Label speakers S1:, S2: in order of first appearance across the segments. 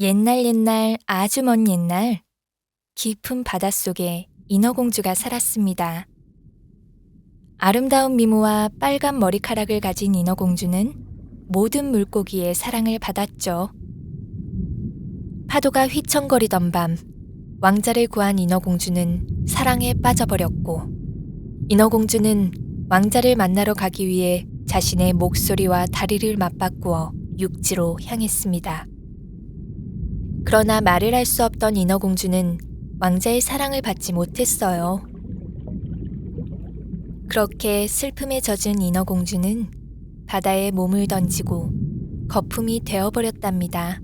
S1: 옛날 옛날 아주 먼 옛날 깊은 바닷속에 인어공주가 살았습니다. 아름다운 미모와 빨간 머리카락을 가진 인어공주는 모든 물고기의 사랑을 받았죠. 파도가 휘청거리던 밤, 왕자를 구한 인어공주는 사랑에 빠져버렸고, 인어공주는 왕자를 만나러 가기 위해 자신의 목소리와 다리를 맞바꾸어 육지로 향했습니다. 그러나 말을 할 수 없던 인어공주는 왕자의 사랑을 받지 못했어요. 그렇게 슬픔에 젖은 인어공주는 바다에 몸을 던지고 거품이 되어버렸답니다.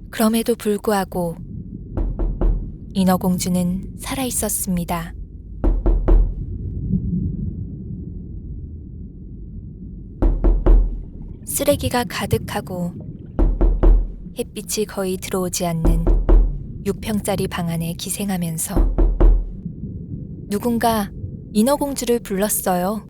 S1: 그럼에도 불구하고 인어공주는 살아있었습니다. 쓰레기가 가득하고 햇빛이 거의 들어오지 않는 6평짜리 방 안에 기생하면서 누군가 인어공주를 불렀어요.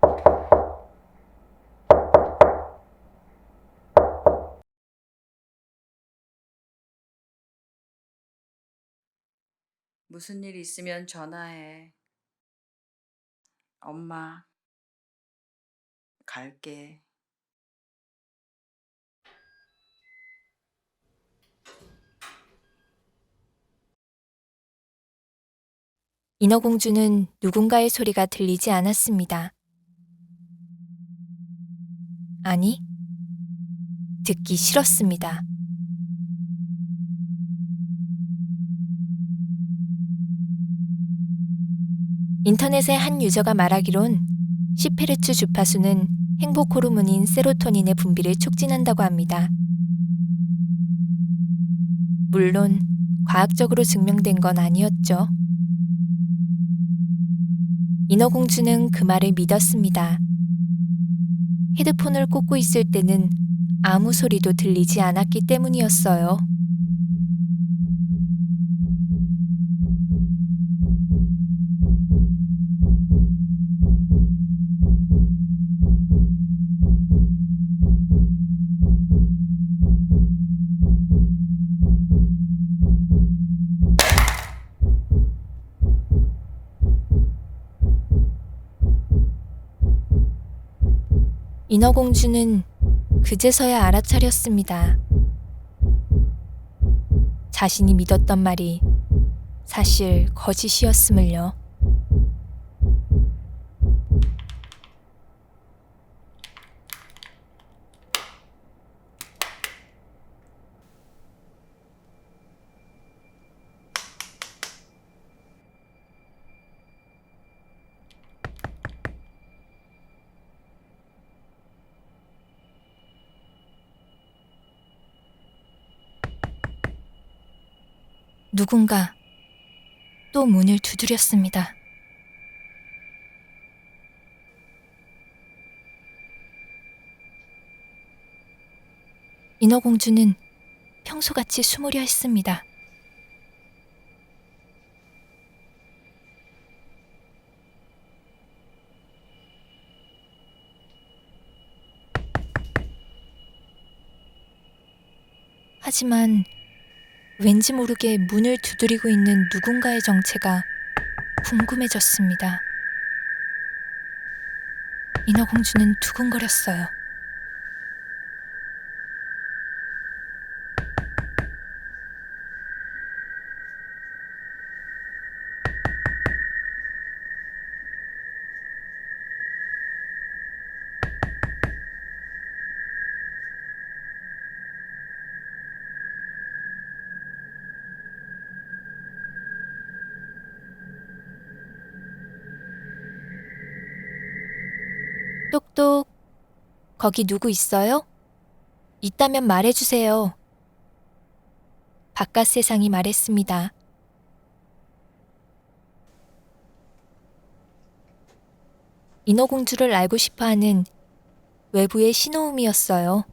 S2: 무슨 일 있으면 전화해. 엄마, 갈게.
S1: 인어공주는 누군가의 소리가 들리지 않았습니다. 아니, 듣기 싫었습니다. 인터넷의 한 유저가 말하기론 10헤르츠 주파수는 행복 호르몬인 세로토닌의 분비를 촉진한다고 합니다. 물론 과학적으로 증명된 건 아니었죠. 인어공주는 그 말을 믿었습니다. 헤드폰을 꽂고 있을 때는 아무 소리도 들리지 않았기 때문이었어요. 인어공주는 그제서야 알아차렸습니다. 자신이 믿었던 말이 사실 거짓이었음을요. 누군가 또 문을 두드렸습니다. 인어공주는 평소같이 숨으려 했습니다. 하지만 왠지 모르게 문을 두드리고 있는 누군가의 정체가 궁금해졌습니다. 인어공주는 두근거렸어요. 똑똑, 거기 누구 있어요? 있다면 말해주세요. 바깥 세상이 말했습니다. 인어공주를 알고 싶어하는 외부의 신호음이었어요.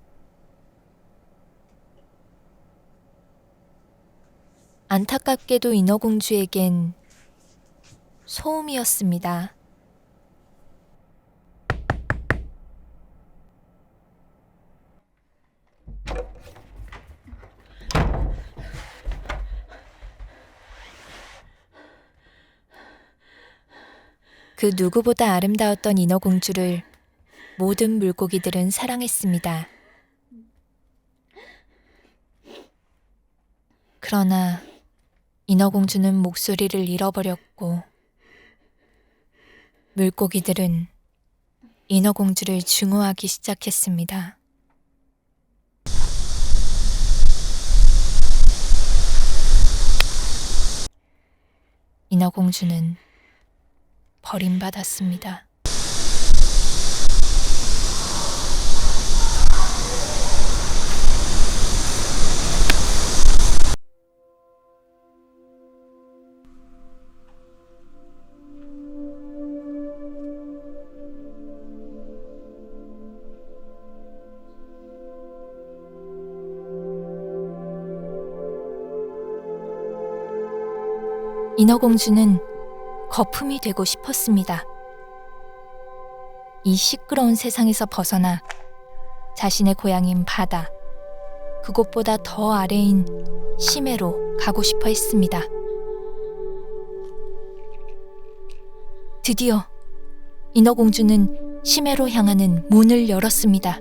S1: 안타깝게도 인어공주에겐 소음이었습니다. 그 누구보다 아름다웠던 인어공주를 모든 물고기들은 사랑했습니다. 그러나 인어공주는 목소리를 잃어버렸고 물고기들은 인어공주를 증오하기 시작했습니다. 인어공주는 버림받았습니다. 인어공주는 거품이 되고 싶었습니다. 이 시끄러운 세상에서 벗어나 자신의 고향인 바다, 그곳보다 더 아래인 심해로 가고 싶어 했습니다. 드디어 인어공주는 심해로 향하는 문을 열었습니다.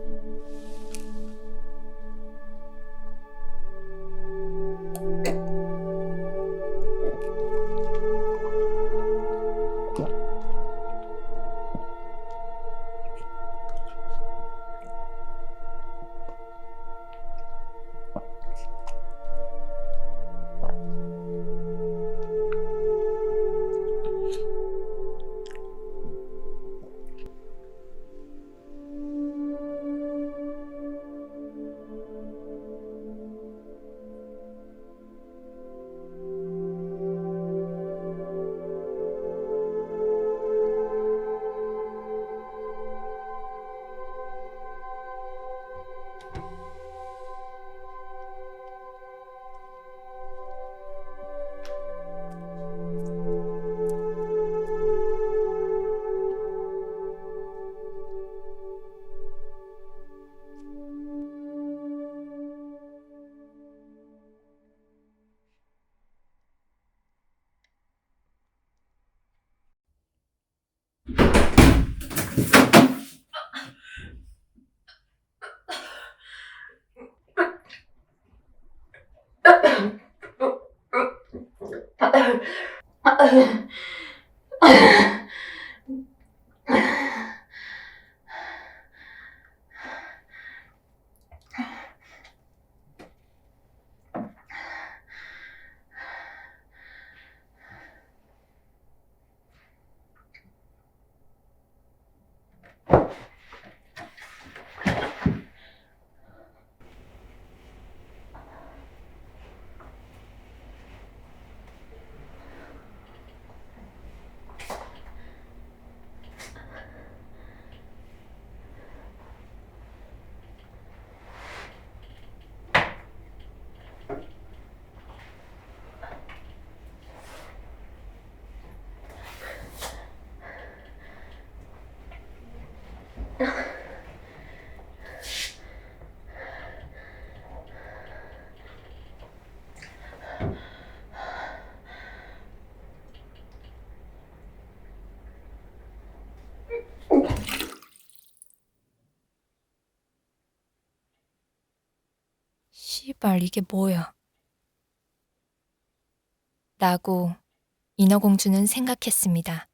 S1: 씨발, 이게 뭐야? 라고 인어공주는 생각했습니다.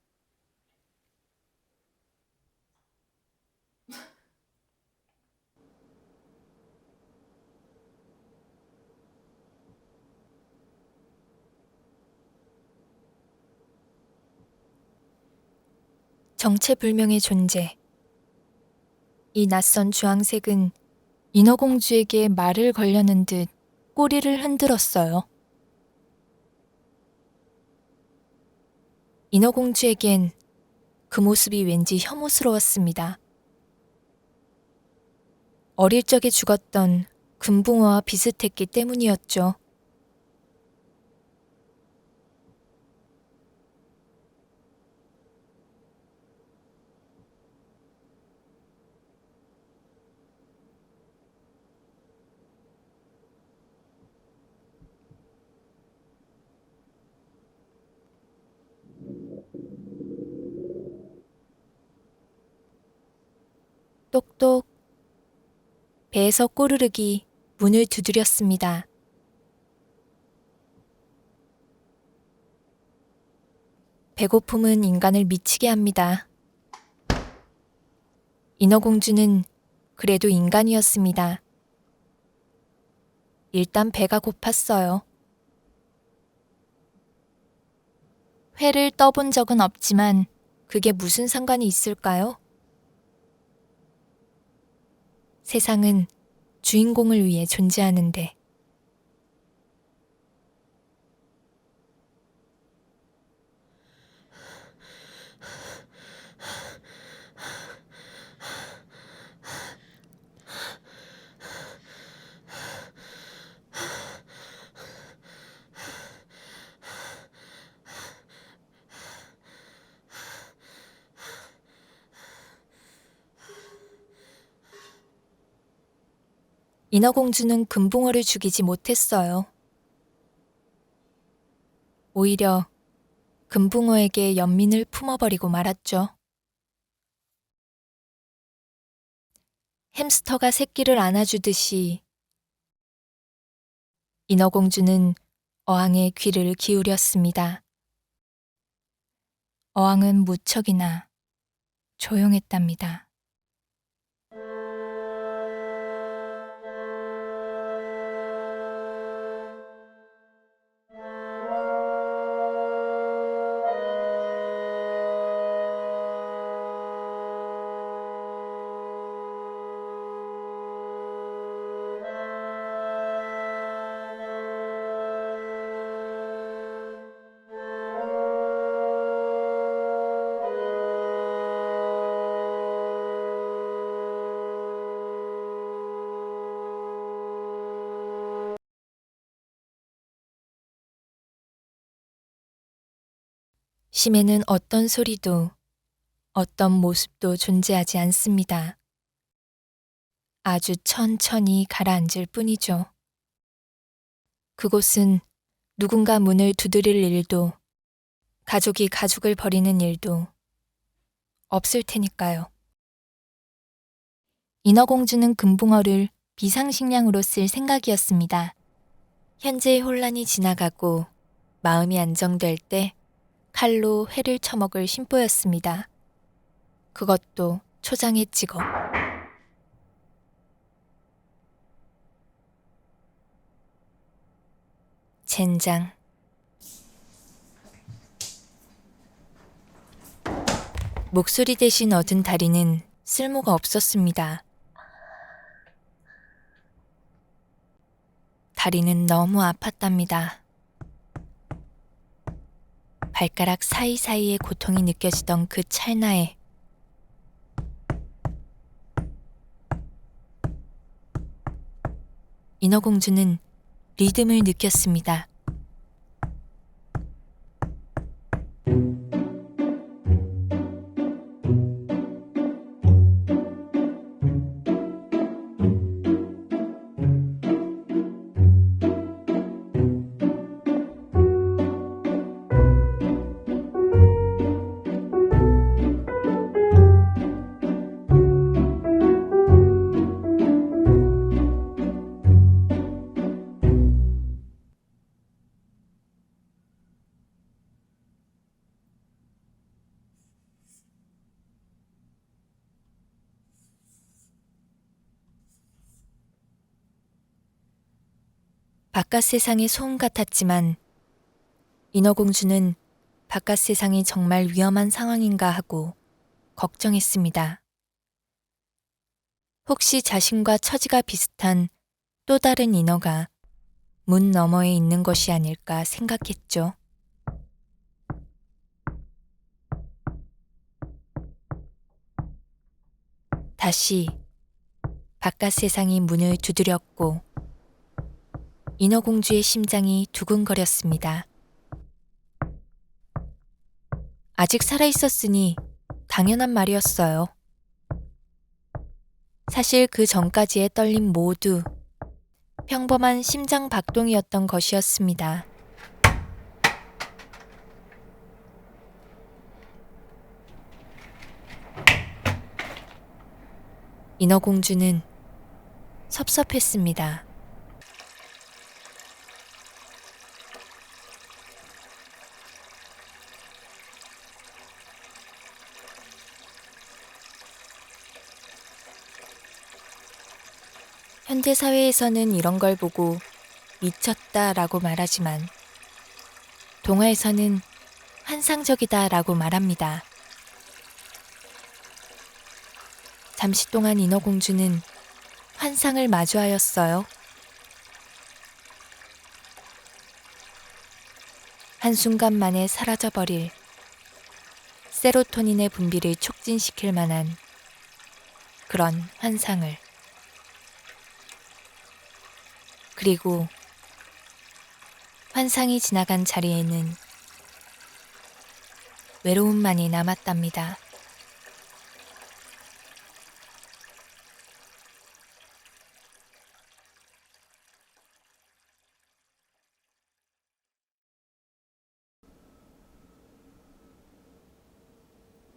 S1: 정체불명의 존재. 이 낯선 주황색은 인어공주에게 말을 걸려는 듯 꼬리를 흔들었어요. 인어공주에겐 그 모습이 왠지 혐오스러웠습니다. 어릴 적에 죽었던 금붕어와 비슷했기 때문이었죠. 똑똑. 배에서 꼬르륵이 문을 두드렸습니다. 배고픔은 인간을 미치게 합니다. 인어공주는 그래도 인간이었습니다. 일단 배가 고팠어요. 회를 떠본 적은 없지만 그게 무슨 상관이 있을까요? 세상은 주인공을 위해 존재하는데. 인어공주는 금붕어를 죽이지 못했어요. 오히려 금붕어에게 연민을 품어버리고 말았죠. 햄스터가 새끼를 안아주듯이 인어공주는 어항에 귀를 기울였습니다. 어항은 무척이나 조용했답니다. 심해는 어떤 소리도 어떤 모습도 존재하지 않습니다. 아주 천천히 가라앉을 뿐이죠. 그곳은 누군가 문을 두드릴 일도 가족이 가족을 버리는 일도 없을 테니까요. 인어공주는 금붕어를 비상식량으로 쓸 생각이었습니다. 현재의 혼란이 지나가고 마음이 안정될 때 칼로 회를 처먹을 심보였습니다. 그것도 초장에 찍어. 젠장. 목소리 대신 얻은 다리는 쓸모가 없었습니다. 다리는 너무 아팠답니다. 발가락 사이사이에 고통이 느껴지던 그 찰나에 인어공주는 리듬을 느꼈습니다. 바깥 세상의 소음 같았지만 인어공주는 바깥 세상이 정말 위험한 상황인가 하고 걱정했습니다. 혹시 자신과 처지가 비슷한 또 다른 인어가 문 너머에 있는 것이 아닐까 생각했죠. 다시 바깥 세상이 문을 두드렸고 인어공주의 심장이 두근거렸습니다. 아직 살아있었으니 당연한 말이었어요. 사실 그 전까지의 떨림 모두 평범한 심장 박동이었던 것이었습니다. 인어공주는 섭섭했습니다. 현대사회에서는 이런 걸 보고 미쳤다라고 말하지만 동화에서는 환상적이다라고 말합니다. 잠시 동안 인어공주는 환상을 마주하였어요. 한순간 만에 사라져버릴 세로토닌의 분비를 촉진시킬 만한 그런 환상을. 그리고 환상이 지나간 자리에는 외로움만이 남았답니다.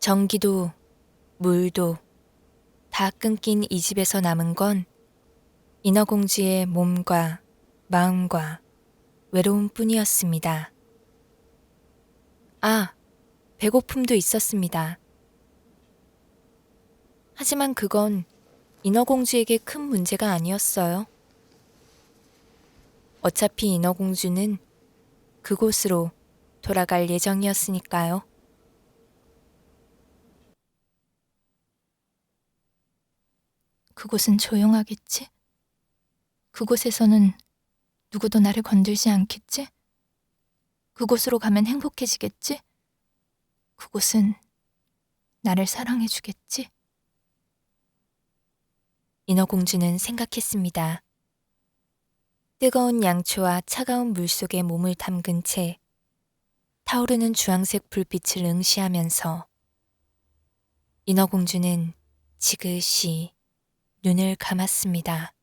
S1: 전기도 물도 다 끊긴 이 집에서 남은 건 인어공주의 몸과 마음과 외로움뿐이었습니다. 아, 배고픔도 있었습니다. 하지만 그건 인어공주에게 큰 문제가 아니었어요. 어차피 인어공주는 그곳으로 돌아갈 예정이었으니까요. 그곳은 조용하겠지? 그곳에서는 누구도 나를 건들지 않겠지? 그곳으로 가면 행복해지겠지? 그곳은 나를 사랑해주겠지? 인어공주는 생각했습니다. 뜨거운 양초와 차가운 물 속에 몸을 담근 채 타오르는 주황색 불빛을 응시하면서 인어공주는 지그시 눈을 감았습니다.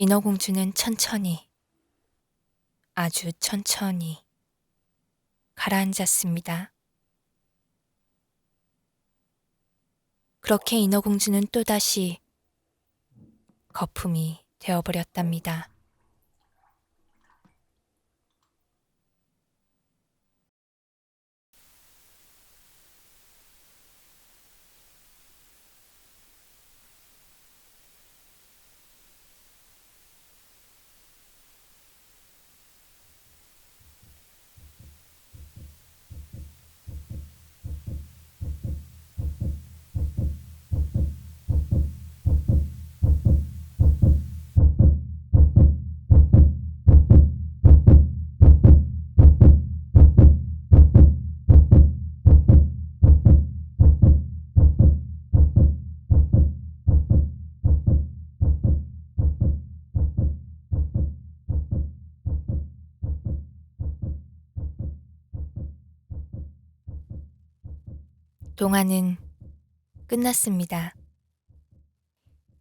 S1: 인어공주는 천천히, 아주 천천히 가라앉았습니다. 그렇게 인어공주는 또다시 거품이 되어버렸답니다. 동화는 끝났습니다.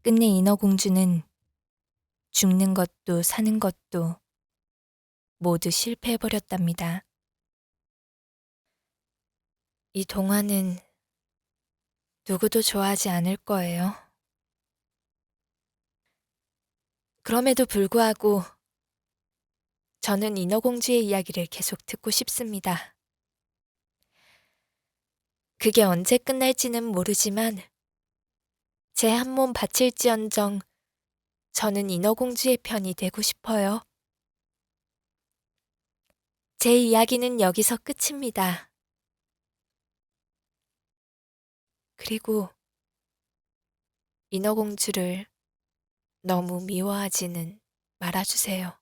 S1: 끝내 인어공주는 죽는 것도 사는 것도 모두 실패해버렸답니다. 이 동화는 누구도 좋아하지 않을 거예요. 그럼에도 불구하고 저는 인어공주의 이야기를 계속 듣고 싶습니다. 그게 언제 끝날지는 모르지만 제 한 몸 바칠지언정 저는 인어공주의 편이 되고 싶어요. 제 이야기는 여기서 끝입니다. 그리고 인어공주를 너무 미워하지는 말아주세요.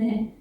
S3: 네.